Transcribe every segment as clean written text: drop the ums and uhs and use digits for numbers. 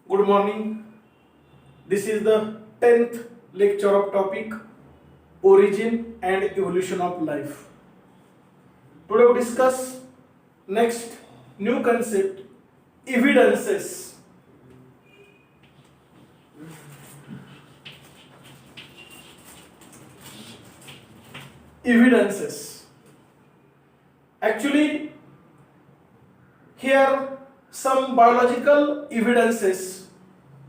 Good morning. This is the 10th lecture of topic Origin and Evolution of Life. Today we discuss next new concept, evidences. Evidences. Actually, here some biological evidences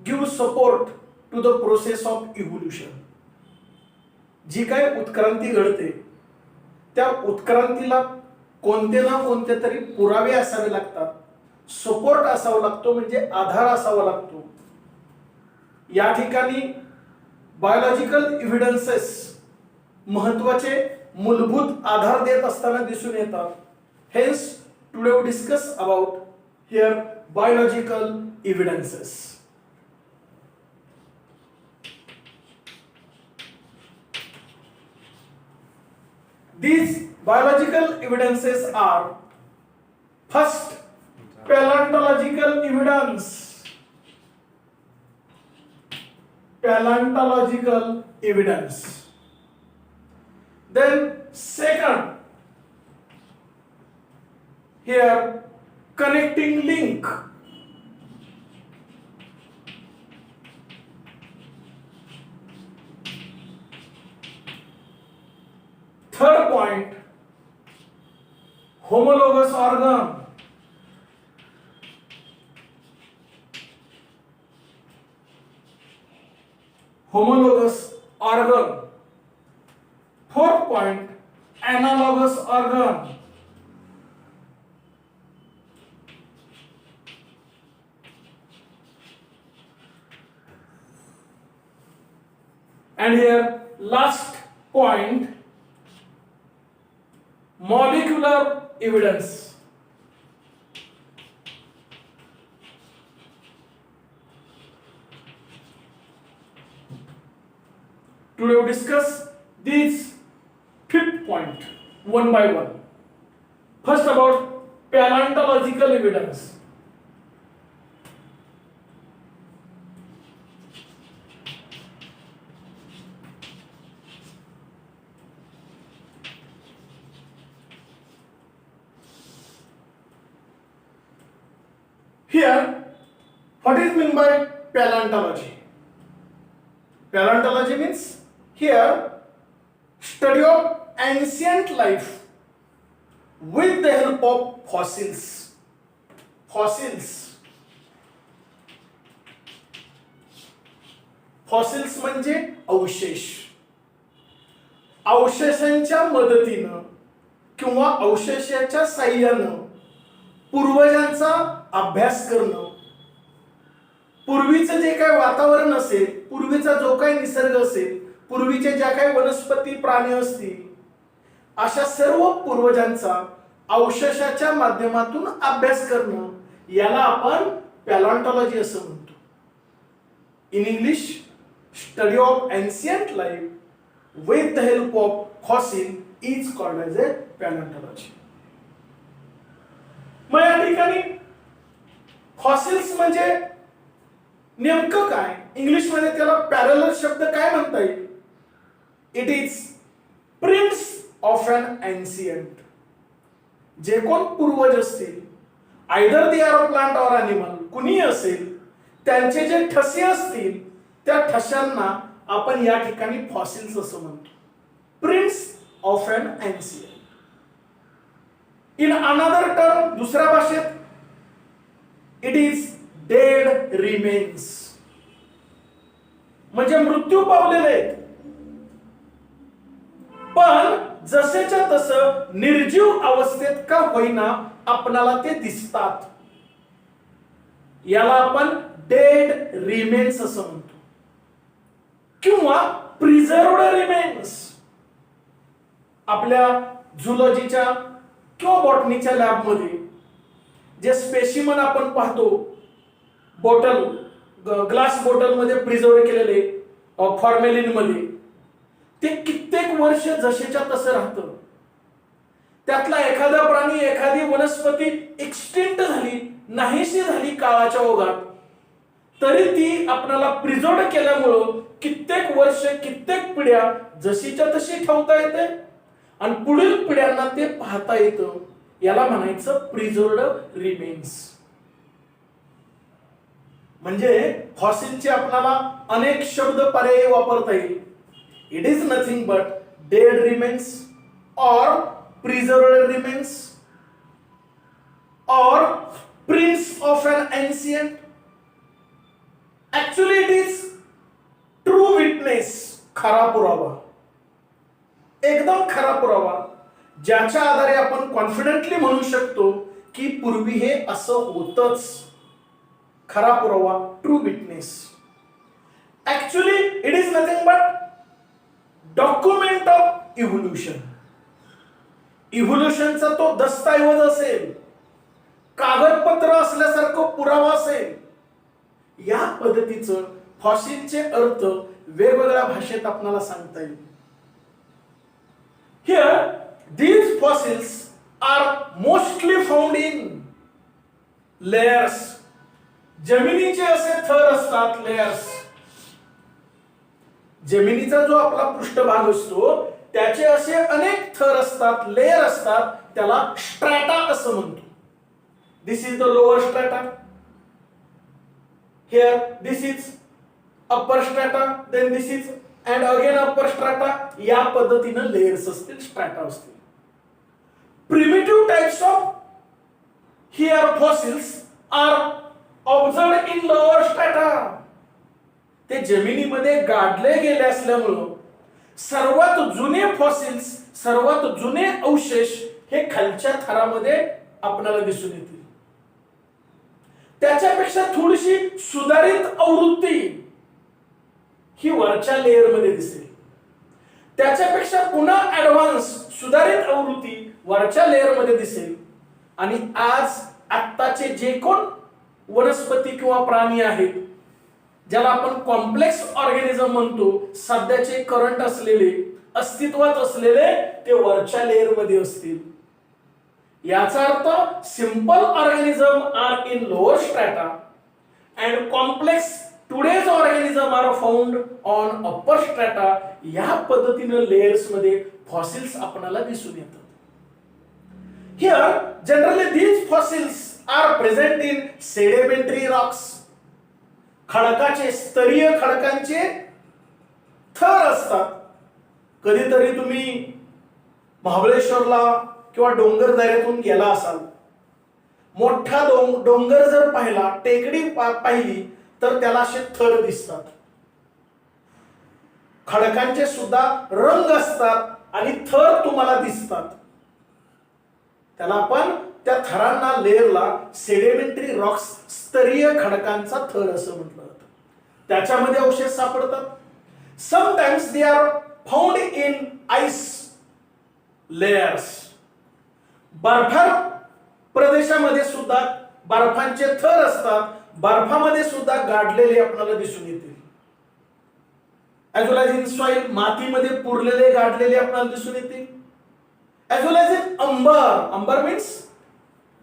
give support to the process of evolution. जी काय उत्क्रांती घडते त्या उत्क्रांतीला कोणते ना कोणते तरी पुरावे असावे लागतात, सपोर्ट असावा लागतो, म्हणजे आधार असावा लागतो. या ठिकाणी बायोलॉजिकल एव्हिडन्सेस महत्वाचे मूलभूत आधार देत असताना दिसून येतात. Hence today we discuss about here biological evidences. These biological evidences are first paleontological evidence. Paleontological evidence. Then second, here connecting link. Third point, homologous organ. Homologous organ. Fourth point, analogous organ. And here last point, molecular evidence. Today we discuss these fifth point one by one. First about paleontological evidence. Here, what is meant by paleontology? Paleontology means here study of ancient life with the help of fossils. Fossils. Fossils म्हणजे अवशेष. अवशेषांच्या मदतीनं किंवा अवशेषाच्या साहाय्यानं पूर्वजांचा अभ्यास करणं, पूर्वीचं जे काही वातावरण असेल, पूर्वीचा जो काही निसर्ग असेल, पूर्वीचे ज्या काही वनस्पती प्राणी असतील, अशा सर्व पूर्वजांचा अवशेषाच्या माध्यमातून अभ्यास करणं, याला आपण पॅलिओन्टॉलॉजी असं म्हणतो. In English, study of ancient life with the help of fossil is called as a palaeontology. मग या ठिकाणी फॉसिल्स म्हणजे नेमकं काय? इंग्लिश मध्ये त्याला पॅरलल शब्द काय म्हणता येईल? It is prince of an ancient. जे कोण पूर्वज असतील, either they are plant or animal, कुणी असेल, त्यांचे जे ठसे असतील त्या ठशांना आपण या ठिकाणी फॉसिल्स असं म्हणतो. Prints of an ancient. In another term, दुसऱ्या भाषेत, इट इज डेड रिमेन्स. म्हणजे मृत्यू पावलेले पण जसेच्या तसं निर्जीव अवस्थेत का होईना आपणाला ते दिसतात. याला आपण डेड रिमेन्स असं म्हणतो किंवा प्रिझर्व्ड रिमेन्स. आपल्या झुलॉजीच्या किंवा बॉटनीच्या लॅबमध्ये जे स्पेसिमन आपण पाहतो, बॉटल, ग्लास बॉटल मध्ये प्रिझर्व केलेले फॉर्मेलिन मध्ये, ते कित्येक वर्ष जसेच्या तसं राहतं. त्यातला एखादा प्राणी, एखादी वनस्पती एक्सटिंक्ट झाली, नाहीशी झाली काळाच्या ओघात, तरी ती आपल्याला प्रिझर्व केल्यामुळं कित्येक वर्ष कित्येक पिढ्या जशीच्या तशी ठेवता येते आणि पुढील पिढ्यांना ते पाहता येतं. याला म्हणायचं प्रिझर्व्ड रिमेन्स. म्हणजे फॉसिलचे आपल्याला अनेक शब्द पर्याय वापरता येईल. It is nothing but dead remains or preserved remains or prints of an ancient. Actually it is true witness, खरा पुरावा, एकदम खरा पुरावा, ज्याच्या आधारे आपण कॉन्फिडेंटली म्हणू शकतो की पूर्वी हे असं होतच. खरा पुरावा, true witness. Actually it is nothing but document of evolution. इव्होल्युशनचा तो दस्तऐवज असेल, कागदपत्र असल्यासारखं पुरावा असेल. या पद्धतीचं फॉसिलचे अर्थ वेगवेगळ्या भाषेत आपल्याला सांगता येईल. Here, these fossils are mostly found in layers. जमिनीचे असे थर असतात, लेयर्स. जमिनीचा जो आपला पृष्ठभाग असतो त्याचे असे अनेक थर असतात, लेयर असतात, त्याला स्ट्रॅटा असं म्हणतो. This is the lower strata. Here, this is upper strata, then this is and again upper strata. या पद्धतीने लेयर्स असतील, स्ट्रॅटा असतील. Primitive types of here fossils are observed in lower strata. ते जमिनीमध्ये गाडले गेले असल्यामुळं सर्वात जुने फॉसिल्स, सर्वात जुने अवशेष हे खालच्या थरामध्ये आपल्याला दिसून येतील. त्याच्यापेक्षा थोडीशी सुधारित आवृत्ती ही वरच्या लेयर मध्ये दिसेल. त्याच्यापेक्षा पुन्हा ऍडव्हान्स सुधारित आवृत्ती वरच्या लेयर मध्ये दिसेल. आणि आज आत्ताचे जे कोण वनस्पती किंवा प्राणी आहेत, ज्याला आपण कॉम्प्लेक्स ऑर्गॅनिझम म्हणतो, सध्याचे करंट असलेले, अस्तित्वात असलेले, ते वरच्या लेयर मध्ये असतील. याचा अर्थ simple organism are in lower strata and complex today's organism are found on upper strata. या पद्धतीने लेयर्स मध्ये फॉसिल्स आपल्याला दिसून येतात. Here generally these fossils are present in sedimentary rocks. खडकाचे, स्तरीय खडकांचे थर असतात. कधीतरी तुम्ही महाबळेश्वरला किंवा डोंगर दऱ्यातून गेला असाल, मोठा डोंगर जर पाहिला, टेकडी पाहिली तर त्याला असे थर दिसतात. खडकांचे सुद्धा रंग असतात आणि थर तुम्हाला दिसतात. त्याला आपण त्या थरांना, लेयरला सेडिमेंटरी रॉक्स, स्तरीय खडकांचा थर असं म्हटलं जातं. त्याच्यामध्ये अवशेष सापडतात. Sometimes they are found in ice layers. बर्फाळ प्रदेशामध्ये सुद्धा बर्फांचे थर असतात. बर्फामध्ये सुद्धा गाडलेले आपल्याला दिसून येतील. As well as in soil, मातीमध्ये पुरलेले गाडलेले आपल्याला दिसून येतील. As well as in amber. Amber means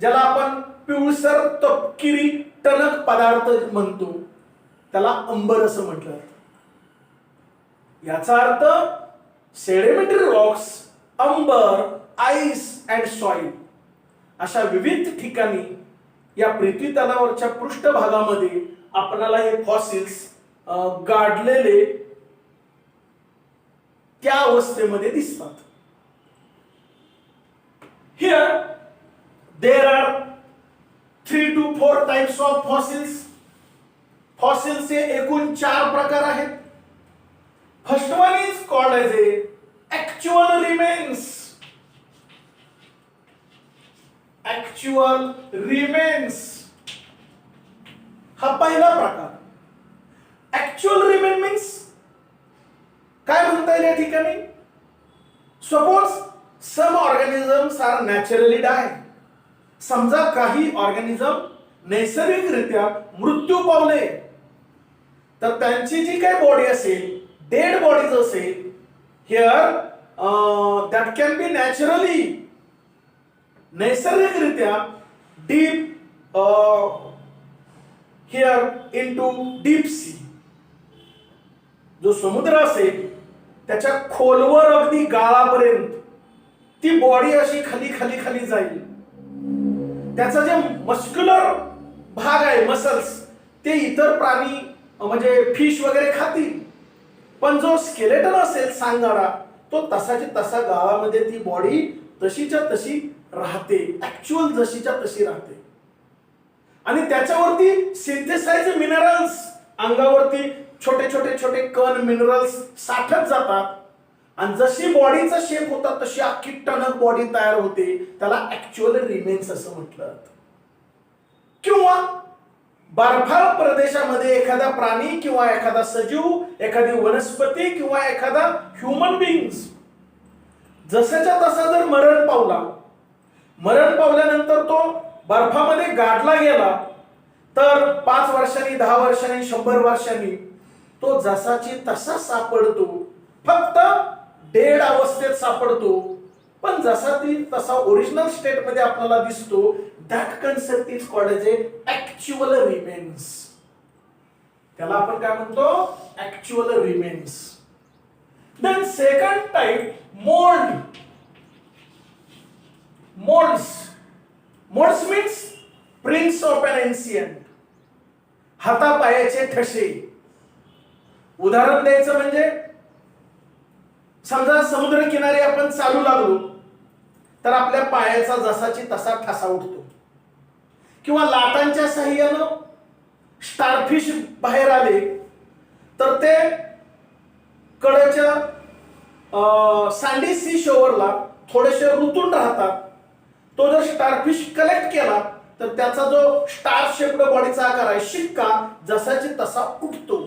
ज्याला आपण पिवळसर तपकिरी टणक पदार्थ म्हणतो, त्याला अंबर असं म्हटलं जातं. याचा अर्थ sedimentary rocks, amber, ice and soil अशा विविध ठिकाणी या पृथ्वी तलावरच्या पृष्ठभागामध्ये आपल्याला हे फॉसिल्स गाडलेले त्या अवस्थेमध्ये दिसतात. Here there are 3 to 4 types of fossils. फॉसिल्सचे एकूण 4 प्रकार आहेत. First one is called as a actual remains. Actual remains हा पहिला प्रकार. ऍक्च्युअल रिमेन मीन्स काय म्हणता येईल या ठिकाणी? Suppose some organisms are naturally die. समजा काही ऑर्गॅनिझम नैसर्गिकरित्या मृत्यू पावले, तर त्यांची जी काही बॉडी असेल, डेड बॉडीज असेल, here that can be naturally, नैसर्गिकरित्या deep here into deep sea. जो समुद्र असेल त्याच्या खोलवर अगदी गाळापर्यंत ती बॉडी अशी खाली खाली खाली जाईल. त्याचा जे मस्क्युलर भाग आहे, मसल्स, ते इतर प्राणी म्हणजे फिश वगैरे खातील, पण जो स्केलेटन असेल सांगाडा, तो तसाची तसा गाळामध्ये ती बॉडी तशीच्या तशी राहते, ऍक्च्युअल जशीच्या तशी राहते. आणि त्याच्यावरती सिंथेसाइज मिनरल्स, अंगावरती छोटे छोटे छोटे कण मिनरल्स साठत जातात आणि जशी बॉडीचा शेप होता तशी अख्खी टणक बॉडी तयार होते. त्याला ऍक्च्युअल रिमेन्स असं म्हटलं. किंवा बर्फाळ प्रदेशामध्ये एखादा प्राणी किंवा एखादा सजीव, एखादी वनस्पती किंवा एखादा ह्युमन बीइंग्स जसाच्या तसा जर मरण पावला, मरण पावल्यानंतर तो बर्फामध्ये गाडला गेला, तर 5 वर्षांनी, 10 वर्षांनी, 100 वर्षांनी तो जसाची तसा सापडतो. फक्त डेड अवस्थेत सापडतो, पण जसा ती तसा ओरिजिनल स्टेट मध्ये आपल्याला दिसतो. That concept is called as actual remains. त्याला आपण काय म्हणतो? Actual remains. Then second type, mould. Moulds means prints of an ancient. हातापायाचे ठसे. उदाहरण द्यायचं म्हणजे समजा समुद्र किनारी आपण चालू लागलो तर आपल्या पायाचा जसाची तसा ठसा उठतो. किंवा लाटांच्या साह्यानं स्टारफिश बाहेर आले तर ते कडेच्या सँडी सी शोअरला थोडेसे रुतून राहतात. तो जर स्टारफिश कलेक्ट केला तर त्याचा जो स्टार शेप्ड बॉडीचा आकार आहे, शिक्का, जसाची तसा उठतो.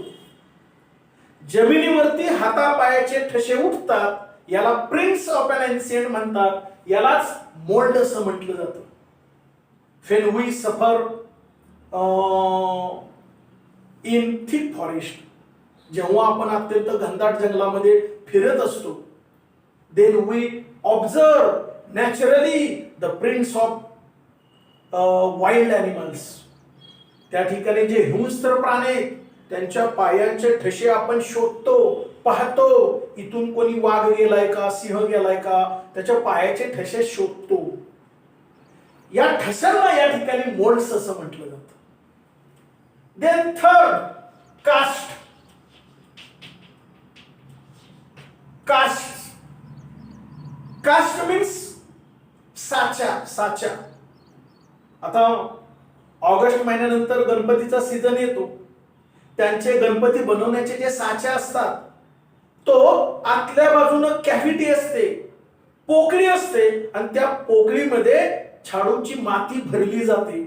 जमिनीवरती हातापायाचे ठसे उठतात, याला प्रिंट्स ऑफ एन एन्शियंट म्हणतात. यालाच मोल्ड असं म्हटलं जातं. when we suffer in thick forest, जेव्हा आपण अत्यंत घनदाट जंगलामध्ये फिरत असतो, then we observe naturally the prints of wild animals. त्या ठिकाणी जे हिंस्र प्राणी आहेत त्यांच्या पायांचे ठसे आपण शोधतो, पाहतो. इथून कोणी वाघ गेलाय का, सिंह गेलाय का, त्याच्या पायाचे ठसे शोधतो. या ठशांना या ठिकाणी मोल्ड्स असं म्हटलं जातं. Then third, cast. Cast means साचा. आता ऑगस्ट महिन्यानंतर गणपतीचा सीझन येतो. त्यांचे गणपती बनवण्याचे जे साचे असतात, तो आतल्या बाजूनं कॅव्हिटी असते, पोकळी असते, आणि त्या पोकळीमध्ये झाडूची माती भरली जाते.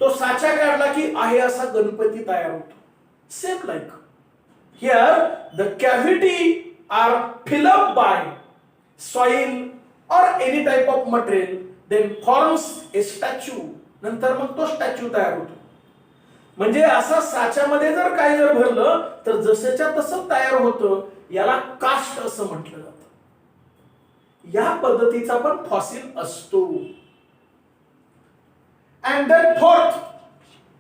तो साचा काढला की आहे असा गणपती तयार होतो. Same like here the cavity are fill up by soil or any type of material, then forms a statue. नंतर मग तो स्टॅच्यू तयार होतो. म्हणजे असा साच्यामध्ये जर काय जर भरलं तर जसंच्या तसं तयार होतं. याला कास्ट असं म्हटलं जातं. या पद्धतीचा पण फॉसिल असतो. अँड देन फोर्थ,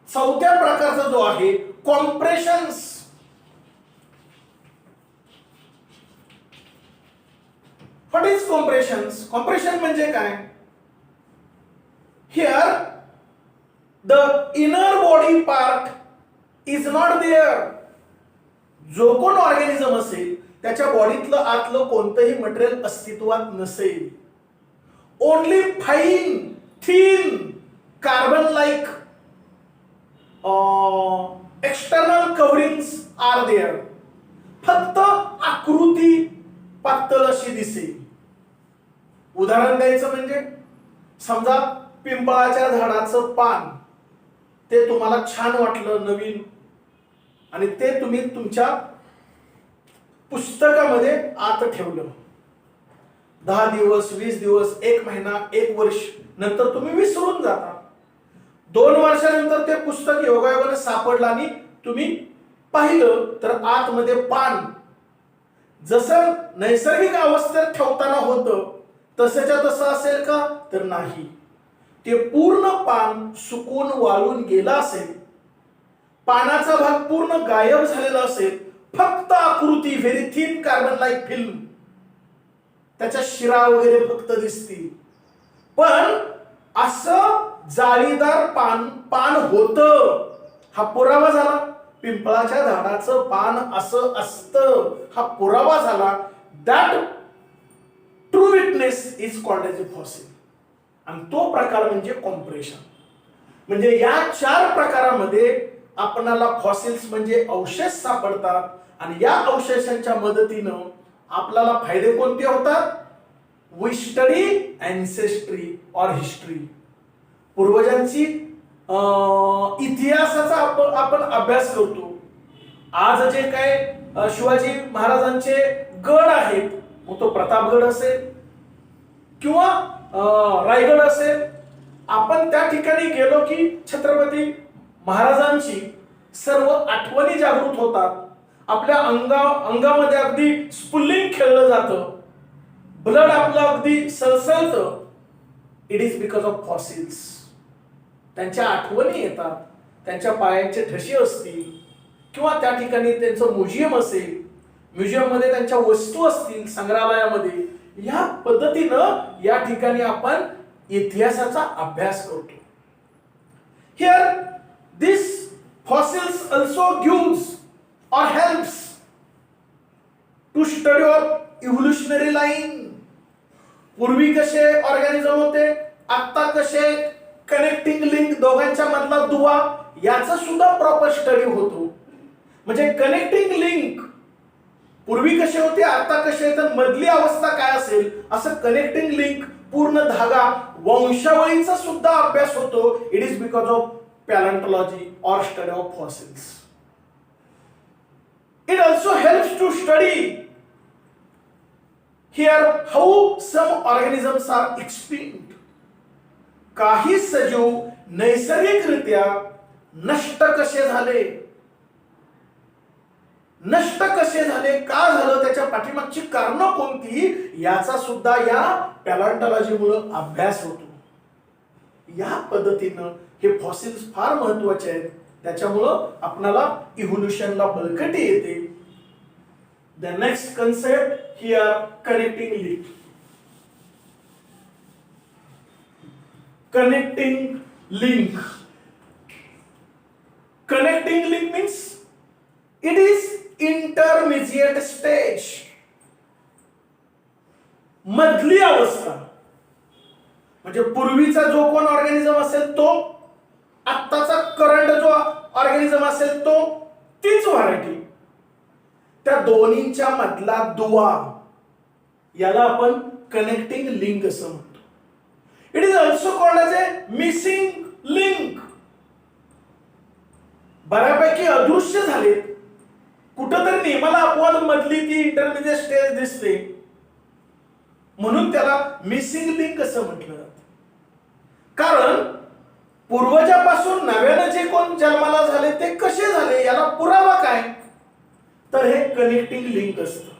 चौथ्या प्रकारचा जो आहे, compressions. What is compressions? Compression म्हणजे काय? Here the inner body part is not there. जो कोण ऑर्गॅनिझम असेल त्याच्या बॉडीतलं आतलं कोणतंही मटेरियल अस्तित्वात नसेल. Only fine, thin, carbon like external coverings are there. फक्त आकृती पातळ अशी दिसेल. उदाहरण द्यायचं म्हणजे समजा पिंपळाच्या झाडाचं पान, ते तुम्हाला छान वाटलं नवीन, आणि ते तुम्ही तुमच्या पुस्तकामध्ये आत ठेवलं. 10 दिवस, 20 दिवस, 1 महिना, 1 वर्ष नंतर तुम्ही विसरून जाता. 2 वर्षानंतर ते पुस्तक योगायोगाने सापडलं आणि तुम्ही पाहिलं तर आतमध्ये पान जसं नैसर्गिक अवस्थेत ठेवताना होतं तसंच्या तसं असेल का? तर नाही. ते पूर्ण पान सुकून वाळून गेलं असेल. पानाचा भाग पूर्ण गायब झालेला असेल, फक्त आकृती, very thin carbon like film, त्याच्या शिरा वगैरे फक्त दिसतील. पण असं जाळीदार पान होतं, हा पुरावा झाला. पिंपळाच्या झाडाचं पान असं असतं, हा पुरावा झाला. That true witness is called as a fossil. आणि तो प्रकार म्हणजे कॉम्प्रेशन. म्हणजे या 4 प्रकारामध्ये आपणाला फॉसिल्स म्हणजे अवशेष सापडतात. आणि या अवशेषांच्या मदतीनं आपल्याला फायदे कोणते होतात? We study ancestry or history. पूर्वजांची इतिहासाचा आपण अभ्यास करतो. आज जे काय शिवाजी महाराजांचे गड आहेत, मग तो प्रतापगड असेल किंवा रायगड असेल, आपण त्या ठिकाणी गेलो की छत्रपती महाराजांची सर्व आठवणी जागृत होतात. आपल्या अंगामध्ये अगदी स्फुल्लिंग खेळलं जातं, ब्लड आपलं अगदी सळसळतं. It is because of fossils. त्यांच्या आठवणी येतात, त्यांच्या पायांचे ठसे असतील किंवा त्या ठिकाणी त्यांचं म्युझियम असेल, म्युझियम मध्ये त्यांच्या वस्तू असतील, संग्रहालयामध्ये. या पद्धतीनं या ठिकाणी आपण इतिहासाचा अभ्यास करतो. Here this fossils also gives or helps to study of evolutionary line. पूर्वी कसे ऑर्गॅनिझम होते, आता कसे, कनेक्टिंग लिंक, दोघांच्या मधला दुवा, याचा सुद्धा प्रॉपर स्टडी होतो. म्हणजे कनेक्टिंग लिंक पूर्वी कसे होते, आता कसे, तर मधली अवस्था काय असेल, असं कनेक्टिंग लिंक, पूर्ण धागा, वंशावळीचा सुद्धा अभ्यास होतो. It is because of palaeontology or study of fossils. It also helps to study here how some organisms are extinct. काही सजीव नैसर्गिकरित्या नष्ट कसे झाले, का झालं, त्याच्या पाठीमागची कारणं कोणती, याचा सुद्धा या पॅलेंटॉलॉजीमुळे अभ्यास होतो. या पद्धतीनं हे फॉसिल्स फार महत्वाचे आहेत. त्याच्यामुळं आपल्याला इव्होल्युशनला बळकटी येते. The next concept here, connecting link. Connecting link. Connecting link means it is intermediate stage. मधली अवस्था. म्हणजे पूर्वीचा जो कोण ऑर्गॅनिझम असेल तो, आत्ताचा करंट जो ऑर्गॅनिझम असेल तो, तीच व्हरायटी. त्या दोन्हींच्या मधला दुवा, याला आपण कनेक्टिंग लिंक असं म्हणतो. It is also called as A missing link. बऱ्यापैकी अदृश्य झालेत, कुठंतरी नियमाला अपवाद मधली ती इंटरमिजिएट स्टेज दिसते, म्हणून त्याला मिसिंग लिंक असं म्हटलं जातं. कारण पूर्वजापासून नव्यानं जे कोण जन्माला झाले ते कसे झाले, याला पुरावा काय, तर हे कनेक्टिंग लिंक असतं.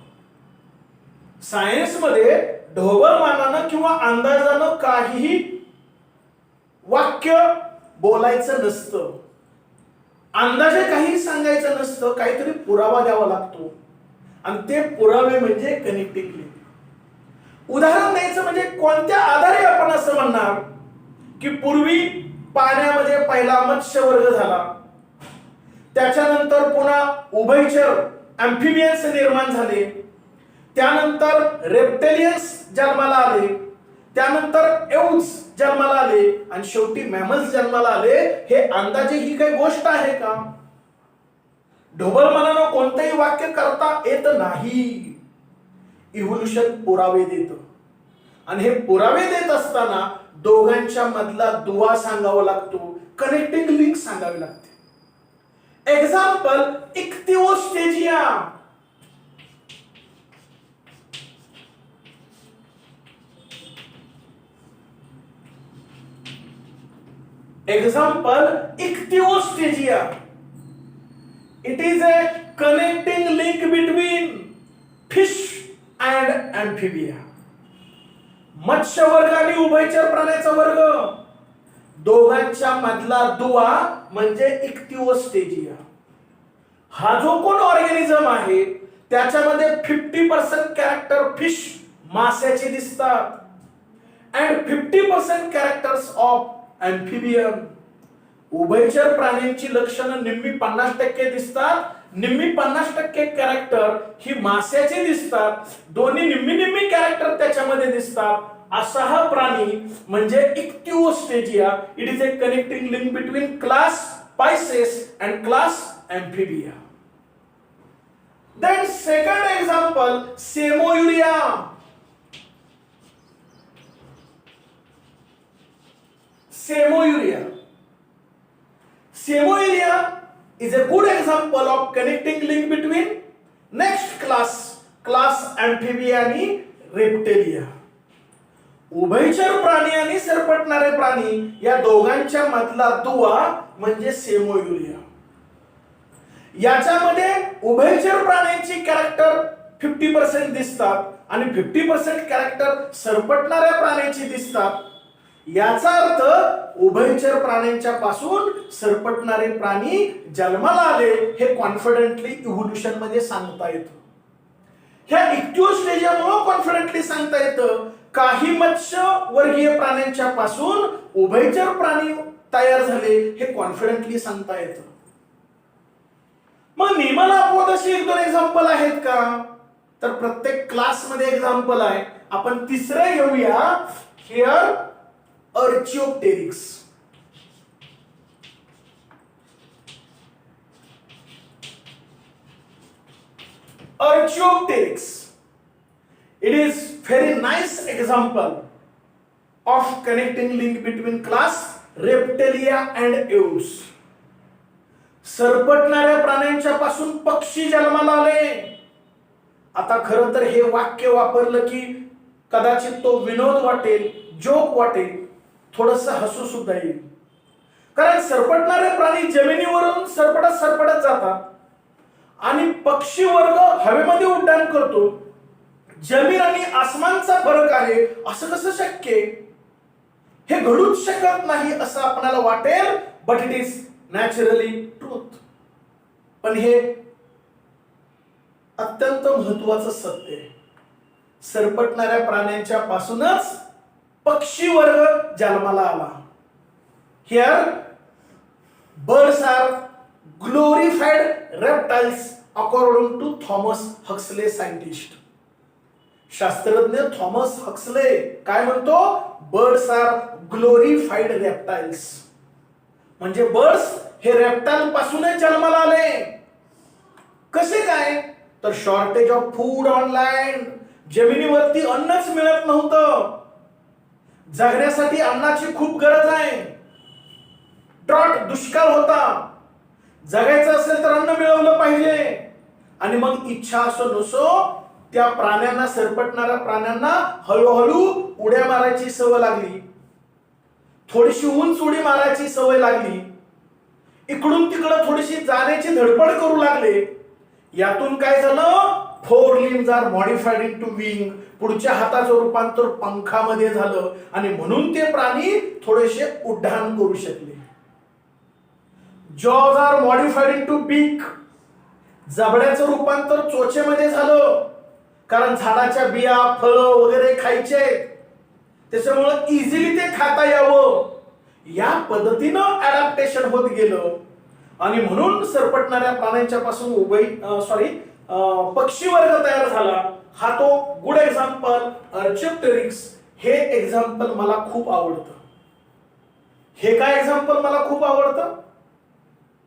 सायन्स मध्ये ढोबळमानानं किंवा अंदाजानं काहीही वाक्य बोलायचं नसतं, अंदाजे काही सांगायचं नसतं, काहीतरी पुरावा द्यावा लागतो. आणि ते पुरावे म्हणजे कनेक्टिंग लिंक. उदाहरण द्यायचं म्हणजे कोणत्या आधारे आपण असं म्हणणार की पूर्वी पाण्यामध्ये पहिला मत्स्य वर्ग झाला, त्याच्यानंतर पुन्हा उभयचर अँफिबियन्स निर्माण झाले, त्यानंतर रेप्टेलियन्स जन्माला आले, त्यानंतर एव्स जन्माला आले आणि शेवटी मॅमल्स जन्माला आले. हे अंदाजे ही काही गोष्ट आहे का? ढोबळमानानं कोणतेही वाक्य करता येत नाही. इव्होल्युशन पुरावे देतं आणि हे पुरावे देत असताना दोघांच्या मधला दुवा सांगावा लागतो, कनेक्टिंग लिंक सांगावी लागते. Example, ichthyostega. Example, ichthyostega. It is a connecting link between fish and amphibia. मत्स्य वर्ग आणि उभयचर प्राण्याचा वर्ग दोघांच्या मधला दुवा म्हणजे इक्तिओ स्टेजिया. हा जो कोण ऑर्गॅनिझम आहे त्याच्यामध्ये 50% कॅरेक्टर फिश माशाचे दिसतात अँड 50% कॅरेक्टर्स ऑफ अँफिबियन. उभयचर प्राण्यांची लक्षणं निम्मी 50% दिसतात, निम्मी 50% कॅरेक्टर ही माशाचे दिसतात, दोन्ही निम्मी निम्मी कॅरेक्टर त्याच्यामध्ये दिसतात. असा हा प्राणी म्हणजे ichthyostega. It is a connecting link between class pisces and class amphibia. Then second example, Semoyuria. Semoyuria. Semoyuria is a good example of connecting link between next class Amphibia आणि Reptilia. उभयचर प्राणी आणि सरपटणारे प्राणी या दोघांच्या मधला दुवा म्हणजे सेमोयुरिया. याच्यामध्ये उभयचर प्राण्यांची कॅरेक्टर 50% दिसतात आणि 50% कॅरेक्टर सरपटणाऱ्या प्राण्यांची दिसतात. याचा अर्थ उभयचर प्राण्यांच्या पासून सरपटणारे प्राणी जन्माला आले हे कॉन्फिडेंटली इव्होल्यूशन मध्ये सांगता येतं. ह्या इक्तिओ स्टेजियामुळे कॉन्फिडेंटली सांगता येतं काही मत्स्य वर्गीय प्राण्यांच्या पासून उभयचर प्राणी तयार झाले हे कॉन्फिडेंटली सांगता येतं. मग निमल अपवाद अशी 1-2 एक्झाम्पल आहेत का? तर प्रत्येक क्लास मध्ये एक्झाम्पल आहे. आपण तिसरे घेऊया. Here अर्चिओप्टेरिक्स. Archaeopteryx. It is very nice example of connecting link between class Reptilia and Eus. सरपटणाऱ्या प्राण्यांच्या पासून पक्षी जन्माला आले. आता खरं तर हे वाक्य वापरलं की कदाचित तो विनोद वाटेल, जोक वाटेल, थोडंसं हसू सुद्धा येईल. कारण सरपटणारे प्राणी जमिनीवरून सरपटत जातात आणि पक्षी वर्ग हवेमध्ये उड्डाण करतो. जमीन आणि आसमानचा फरक आहे असं कसं शक्य? हे घडूच शकत नाही असं आपल्याला वाटेल, but it is naturally truth. पण हे अत्यंत महत्वाचं सत्य आहे. सरपटणाऱ्या प्राण्यांच्या पासूनच पक्षी वर्ग जन्माला आला. Here birds are glorified reptiles according to Thomas Huxley scientist. शास्त्रज्ञ थॉमस हक्सले काय म्हणतो? Birds are glorified reptiles. म्हणजे बर्ड्स हे रेप्टाइल पासूनच जन्माला आले. कसे काय? तर shortage of food on land. जमिनीवरती अन्नच मिळत नव्हतं. जगण्यासाठी अन्नाची खूप गरज आहे. ड्रॉट दुष्काळ होता. जगायचं असेल तर अन्न मिळवलं पाहिजे. आणि मग इच्छा असो नसो त्या प्राण्यांना, सरपटणाऱ्या प्राण्यांना हळूहळू उड्या मारायची सवय लागली, थोडीशी उंच उडी मारायची सवय लागली, इकडून तिकडं थोडीशी जाण्याची धडपड करू लागले. यातून काय झालं? 4 limbs are modified into wing. पुढच्या हाताचं रूपांतर पंखामध्ये झालं आणि म्हणून ते प्राणी थोडेसे उड्डाण करू शकले. jaws are modified into beak. जबड्याचं रूपांतर चोचेमध्ये झालं कारण झाडाच्या बिया, फळं वगैरे खायचे, त्याच्यामुळे इझिली ते खाता यावं. या पद्धतीनं अडॅप्टेशन होत गेलं आणि म्हणून सरपटणाऱ्या प्राण्यांच्या पासून पक्षी वर्ग तयार झाला. हा तो गुड एक्झाम्पल अर्चिओप्टेरिक्स. हे एक्झाम्पल मला खूप आवडतं. हे काय एक्झाम्पल मला खूप आवडतं?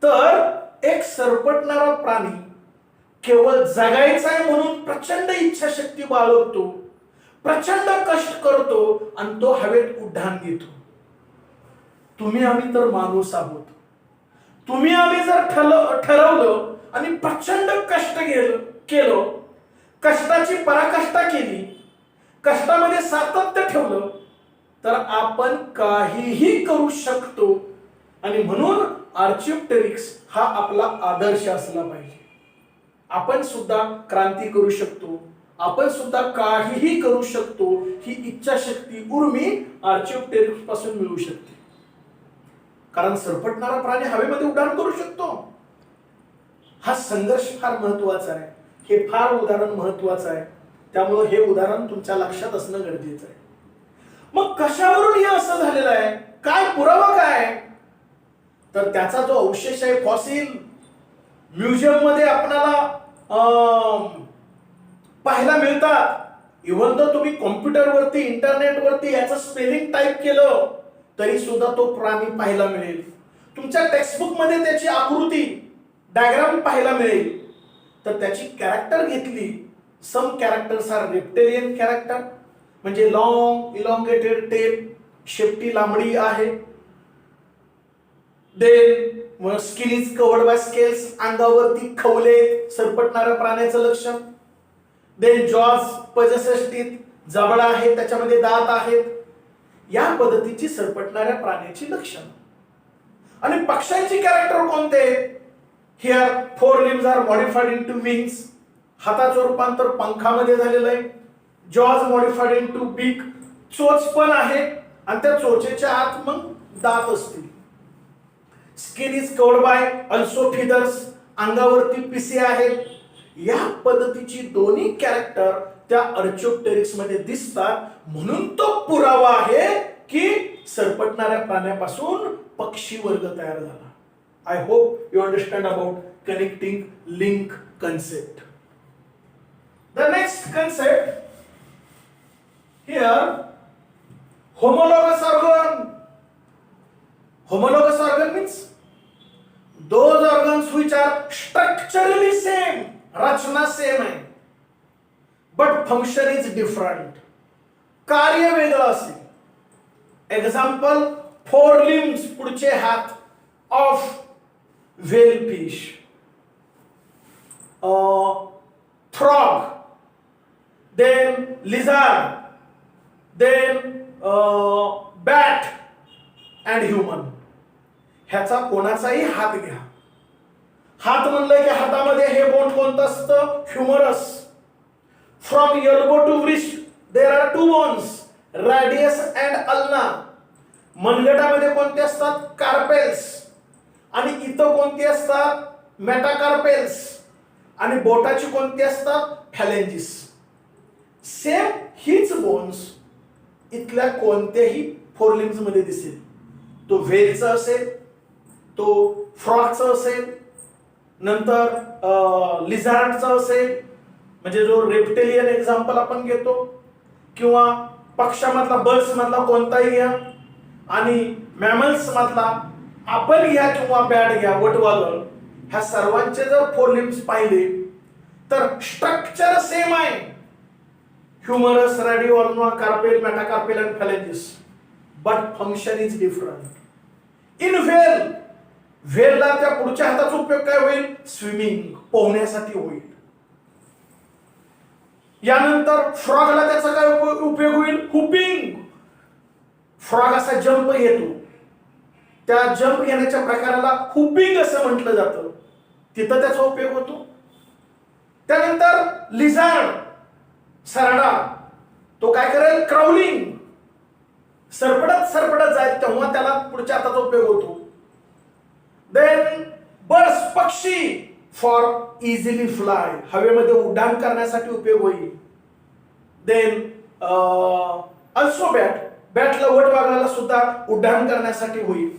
तर एक सरपटणारा प्राणी केवळ जगायचा आहे म्हणून प्रचंड इच्छाशक्ती बाळगतो, प्रचंड कष्ट करतो आणि तो हवेत उड्डाण घेतो. तुम्ही आम्ही तर माणूस आहोत. तुम्ही आम्ही जर ठरवलं आणि प्रचंड कष्ट केलं, कष्टाची पराकाष्ठा केली, कष्टामध्ये सातत्य ठेवलं तर आपण काहीही करू शकतो. आणि म्हणून आर्चिओप्टेरिक्स हा आपला आदर्श असला पाहिजे. आपण सुद्धा क्रांती करू शकतो, आपण सुद्धा काहीही करू शकतो. ही इच्छाशक्ती, उर्मी आर्चिओप्टेरिक्स पासून मिळू शकते. कारण सरपटणारा प्राणी हवेमध्ये उड्डाण करू शकतो. हा संघर्ष फार महत्वाचा आहे. हे फार उदाहरण महत्वाचं आहे. त्यामुळे हे उदाहरण तुमच्या लक्षात असणं गरजेचं आहे. मग कशावरून हे असं झालेलं आहे, काय पुरावा काय? तर त्याचा जो अवशेष आहे फॉसिल म्युझियम मध्ये आपल्याला पाहायला मिळतात. इव्हन तर तुम्ही कॉम्प्युटरवरती इंटरनेटवरती याचं स्पेलिंग टाईप केलं तरी सुद्धा तो प्राणी पाहायला मिळेल. तुमच्या टेक्स्टबुक मध्ये त्याची आकृती डायग्राम पाहायला मिळेल. तर त्याची कॅरेक्टर घेतली. Some characters are reptilian character, म्हणजे लॉंग इलॉंगेटेड टेल, शेपटी लांबडी आहे. Then skin is covered by scales, अंगावरती खवले, सरपटणाऱ्या प्राण्याचं लक्षण. देन जॉज पजेसेस टीथ, जबडा आहे, त्याच्यामध्ये दात आहेत. या पद्धतीची सरपटणाऱ्या प्राण्याची लक्षण. आणि पक्ष्यांची कॅरेक्टर कोणते? Here 4 limbs are modified into wings, हाताचं रूपांतर पंखामध्ये झालेलं आहे. जॉज मॉडिफाइड इनटू बीक, चोच पण आहे आणि त्या चोचेच्या आत मग दात असतील. Skin is covered bye also feathers, अंगावरती पिसे आहेत. या पद्धतीची दोन्ही कॅरेक्टर त्या आर्चिओप्टेरिक्स मध्ये दिसतात. म्हणून तो पुरावा आहे की सरपटणाऱ्या प्राण्यापासून पक्षी वर्ग तयार झाला. I hope you understand about connecting link concept. The next concept here, homologous organ. Homologous organ means those organs which are structurally same, रचना सेम आहे, but function is different. कार्य वेगळं असेल. एक्झाम्पल 4 limbs, पुढचे हात of whale fish, frog, then lizard, then bat and human. ह्याचा कोणाचाही हात घ्या. हात म्हणलं की हातामध्ये हे बोन कोणतं असतं? Humerus. From elbow to wrist there are 2 bones, radius and ulna. मनगटामध्ये कोणते असतात? कार्पेल्स. आणि इथं कोणती असतात? मेटाकार्पेल्स. आणि बोटाची कोणती असतात? फॅलेंजिस. सेम हीच बोन्स इथल्या कोणत्याही 4 limbs मध्ये दिसेल. तो व्हेलचा असेल, तो फ्रॉगचा असेल, नंतर लिझार्डचा असेल, म्हणजे जो रेप्टेलियन एक्झाम्पल आपण घेतो, किंवा पक्ष्यामधला बर्ड्स मधला कोणताही घ्या, आणि मॅमल्स मधला आपण घ्या किंवा बॅट घ्या, वटवाघळ. ह्या सर्वांचे जर 4 limbs पाहिले तर स्ट्रक्चर सेम आहे. Humerus, radio, ulna, carpal, metacarpal and phalanges, but function is different. In whale, व्हेलला त्या पुढच्या हाताचा उपयोग काय होईल? स्विमिंग, पोहण्यासाठी होईल. यानंतर फ्रॉगला त्याचा काय उपयोग होईल? हुपिंग. फ्रॉग असा जंप घेतो, त्या जंप घेण्याच्या प्रकाराला हुपिंग असं म्हटलं जातं. तिथं त्याचा उपयोग होतो. त्यानंतर लिझार्ड, सरडा, तो काय करेल? क्राउलिंग. सरपडत जाईल तेव्हा त्याला पुढच्या हाताचा उपयोग होतो. देन बर्ड्स, पक्षी, फॉर इझिली फ्लाय, हवेमध्ये उड्डाण करण्यासाठी उपयोग होईल. देन अल्सो बॅट, बॅटला वटवाघळाला सुद्धा उड्डाण करण्यासाठी होईल.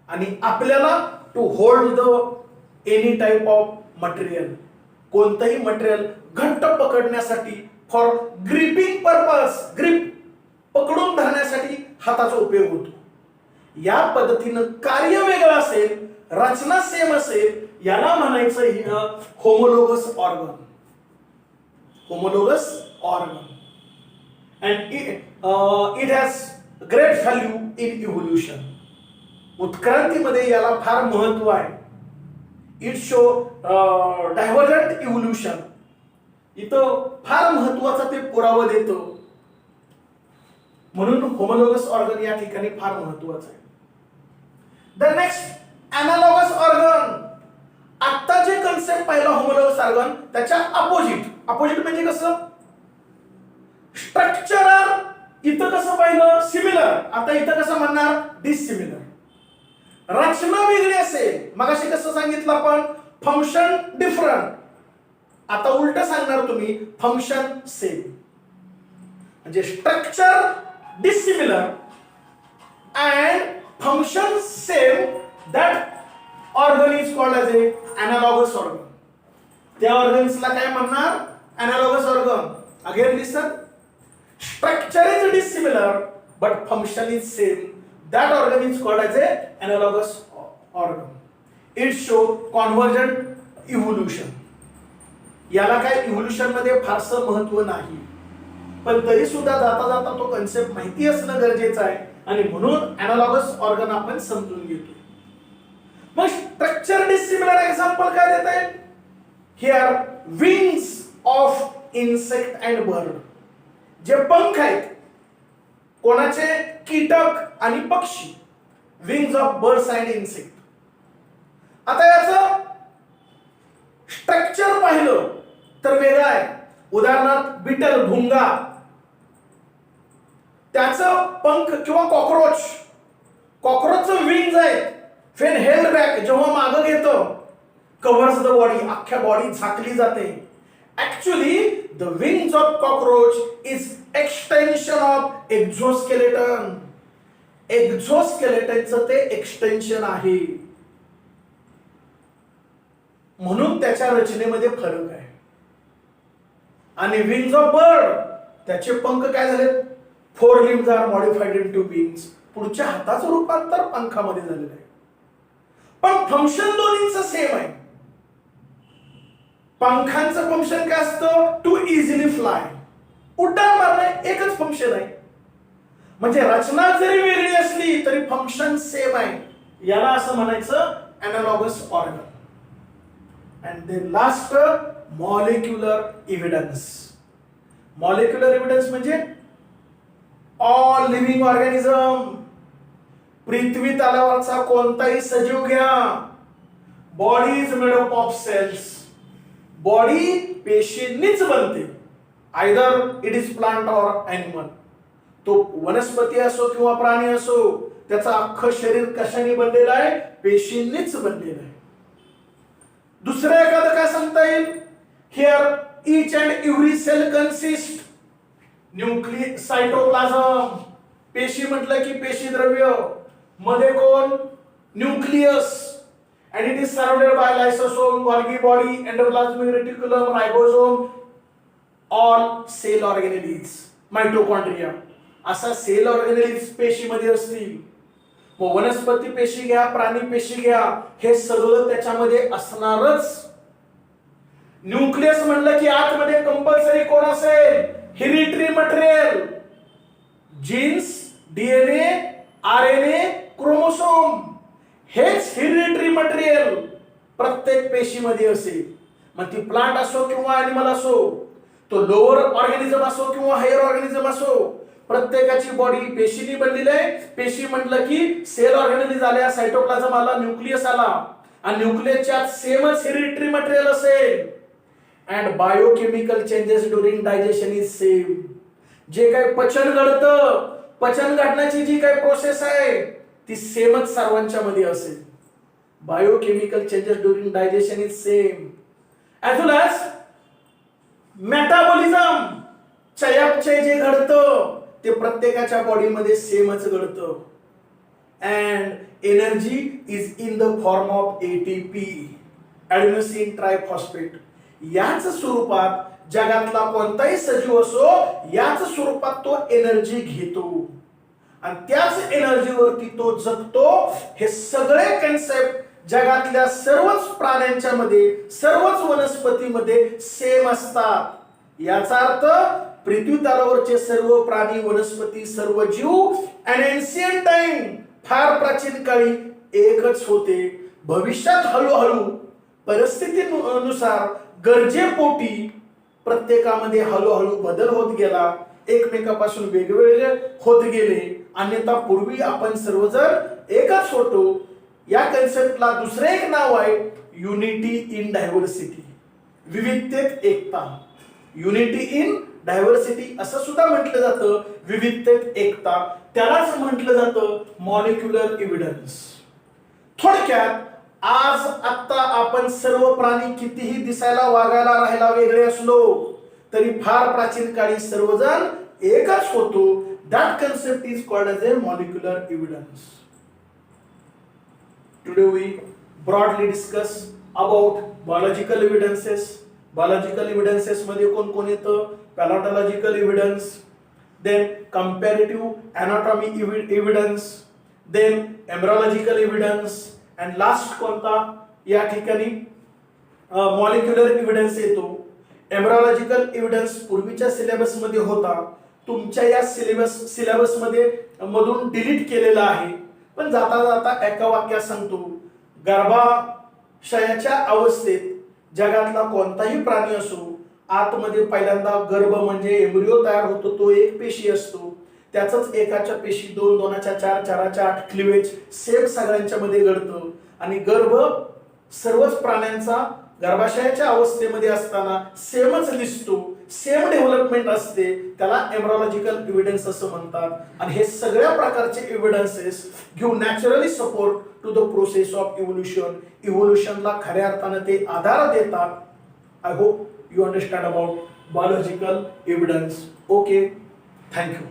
आणि आपल्याला to hold the any type of material, कोणतंही मटेरियल घट्ट पकडण्यासाठी, फॉर ग्रिपिंग पर्पस, ग्रिप पकडून धरण्यासाठी हाताचा उपयोग होतो. या पद्धतीनं कार्य वेगळं असेल, रचना सेम असेल, याला म्हणायचं homologous organ. Homologous organ. And it has great value in evolution. उत्क्रांतीमध्ये याला फार महत्व आहे. It show divergent evolution. इथं फार महत्वाचा ते पुरावा देतो. म्हणून होमोलोगस ऑर्गन या ठिकाणी फार महत्वाचं आहे. The next अॅनालॉगस organ. आता जे कन्सेप्ट पाहिला होमोलोगस ऑर्गन, त्याच्या अपोजिट म्हणजे कसं? स्ट्रक्चरल. इथं कसं पाहिलं? सिमिलर. आता इथं कसं म्हणणार? डिसिमिलर. रचना वेगळी असेल, मगाशी कसं सांगितलं आपण, फंक्शन डिफरंट, आता उलट सांगणार तुम्ही, फंक्शन सेम. म्हणजे structure dissimilar and function same, that organ is called as A analogous organ. त्या ऑर्गन्सला काय म्हणणार, analogous organ. Again listen, structure is dissimilar but function is same, that organ is called as a analogous organ. It show convergent evolution. याला काय evolution मध्ये फारसं महत्व नाही, पण तरी सुद्धा जाता जाता तो कन्सेप्ट माहिती असणं गरजेचं आहे आणि म्हणून अनालॉगस ऑर्गन आपण समजून घेतो. मग स्ट्रक्चर डिसिमिलर एक्झाम्पल काय देता येईल? Here wings of insect and bird. जे पंख आहेत कोणाचे, कीटक आणि पक्षी, wings of birds and insect. आता याचं स्ट्रक्चर पाहिलं तर वेगळं आहे. उदाहरणार्थ बिटल, भुंगा, त्याचं पंख, किंवा कॉकरोच, कॉकरोचचं विंग्स आहेत, फेन हेल्ड बॅक, जेव्हा मागं घेतं, कव्हर्स द बॉडी, अख्ख्या बॉडी झाकली जाते. Actually, the wings of cockroach is extension of exoskeleton. Exoskeletonचं ते एक्सटेन्शन आहे, म्हणून त्याच्या रचनेमध्ये फरक आहे. आणि विंग्स ऑफ बर्ड, त्याचे पंख काय झाले, four limbs are modified into wings, पुढच्या हाताचं रूपांतर पंखामध्ये झालेलं आहे. पण फंक्शन दोन्हींचं सेम आहे. पंखांचं फंक्शन काय असतं, टू इझिली फ्लाय, उड्डाण मारणे, एकच फंक्शन आहे. म्हणजे रचना जरी वेगळी असली तरी फंक्शन सेम आहे. याला असं म्हणायचं analogous organ. And then last, molecular evidence. Molecular evidence म्हणजे ऑल लिव्हिंग ऑर्गॅनिझम, पृथ्वी तलावरचा कोणताही सजीव घ्या, body is made up of cells. Body पेशींनीच बनते, either it is plant or animal. तो वनस्पती असो किंवा प्राणी असो, त्याचं अख्खं शरीर कशाने बनलेलं आहे, पेशींनीच बनलेलं आहे. दुसरं एखादं काय सांगता येईल, here each and every cell consist nucleus, cytoplasm. पेशी म्हटलं की पेशी द्रव्य, मध्ये कोण, nucleus, and it is surrounded by lysosome, Golgi body, endoplasmic reticulum, ribosome, all cell organelles, mitochondria. असा सेल ऑर्गॅनेल्स पेशीमध्ये असतील. मग वनस्पती पेशी घ्या, प्राणी पेशी घ्या, हे सगळं त्याच्यामध्ये असणारच. न्यूक्लियस म्हणलं की आतमध्ये कंपल्सरी कोण असेल, hereditary material, genes, DNA, RNA, chromosome, हेच हेरिडिटरी मटेरियल प्रत्येक पेशीमध्ये असेल. मग ती प्लांट असो किंवा ॲनिमल असो, तो लोअर ऑर्गॅनिझम असो किंवा हायर ऑर्गॅनिझम असो, प्रत्येकाची बॉडी पेशीनी बनलेली आहे. पेशी म्हटलं की सेल ऑर्गॅनिझम आल्या, सायटोप्लाझम आला, न्यूक्लियस आला, आणि न्यूक्लियसच्या सेमच हेरिडिटरी मटेरियल असेल. And biochemical changes during digestion is same. जे काही पचन घडतं, पचन घडण्याची जी काही प्रोसेस आहे ती सेमच सर्वांच्या मध्ये असेल. Biochemical changes during digestion is same. As well as metabolism, चयापचय जे घडतं ते प्रत्येकाच्या बॉडीमध्ये सेमच घडतं. And energy is in the form of ATP, adenosine triphosphate. याच स्वरूपात जगातला कोणताही सजीव असो, याच स्वरूपात तो एनर्जी घेतो आणि त्याच एनर्जीवरती तो जगतो. हे सगळे कन्सेप्ट जगातल्या सर्वच प्राण्यांच्या मध्ये, सर्वच वनस्पतीमध्ये सेम असतात. याचा अर्थ पृथ्वी तलावरचे सर्व प्राणी, वनस्पती, सर्व जीव अँड एन्शियंट टाइम, फार प्राचीन काळी एकच होते. भविष्यात हळूहळू परिस्थितीनुसार, गरजेपोटी प्रत्येकामध्ये हळूहळू बदल होत गेला, एकमेकापासून वेगवेगळे होत गेले. अन्यथा पूर्वी आपण सर्वजण एकच होतो. या कन्सेप्टला दुसरे एक नाव आहे युनिटी इन डायव्हर्सिटी, विविधतेत एकता. युनिटी इन डायव्हर्सिटी असं सुद्धा म्हटलं जातं, विविधतेत एकता. त्यालाच म्हटलं जातं मॉलिक्युलर एव्हिडन्स. थोडक्यात आज आत्ता आपण सर्व प्राणी कितीही दिसायला वागायला राहायला वेगळे असलो तरी फार प्राचीन काळी सर्वजण एकच होतो. That concept is called as a molecular evidence. Today we broadly discuss about biological evidences. Biological evidences मध्ये कोण कोण येतं? Palaeontological evidence, then comparative anatomy evidence, then embryological evidence, and last कोणता या ठिकाणी मॉलिक्युलर एव्हिडन्स येतो. एम्ब्रियोलॉजिकल एव्हिडन्स पूर्वीच्या syllabus मध्ये होता, तुमच्या या सिलेबस मध्ये मधून डिलीट केलेला आहे. पण जाता जाता एका वाक्यात सांगतो, गर्भाशयाच्या अवस्थेत जगातला कोणताही प्राणी असो, आतमध्ये पहिल्यांदा गर्भ म्हणजे एम्ब्रियो तयार होतो, तो एक पेशी असतो. त्याचंच एकाच्या पेशी 2, 2च्या 4, 4च्या 8 क्लिवेज सेम सगळ्यांच्या मध्ये घडतं. आणि गर्भ सर्वच प्राण्यांचा गर्भाशयाच्या अवस्थेमध्ये असताना सेमच दिसतो, सेम डेव्हलपमेंट असते, त्याला एम्ब्रियोलॉजिकल एव्हिडन्स असं म्हणतात. आणि हे सगळ्या प्रकारचे evidences give naturally support to the process of evolution. इव्होल्युशनला खऱ्या अर्थानं ते आधार देतात. I hope you understand about biological evidence. Okay, thank you.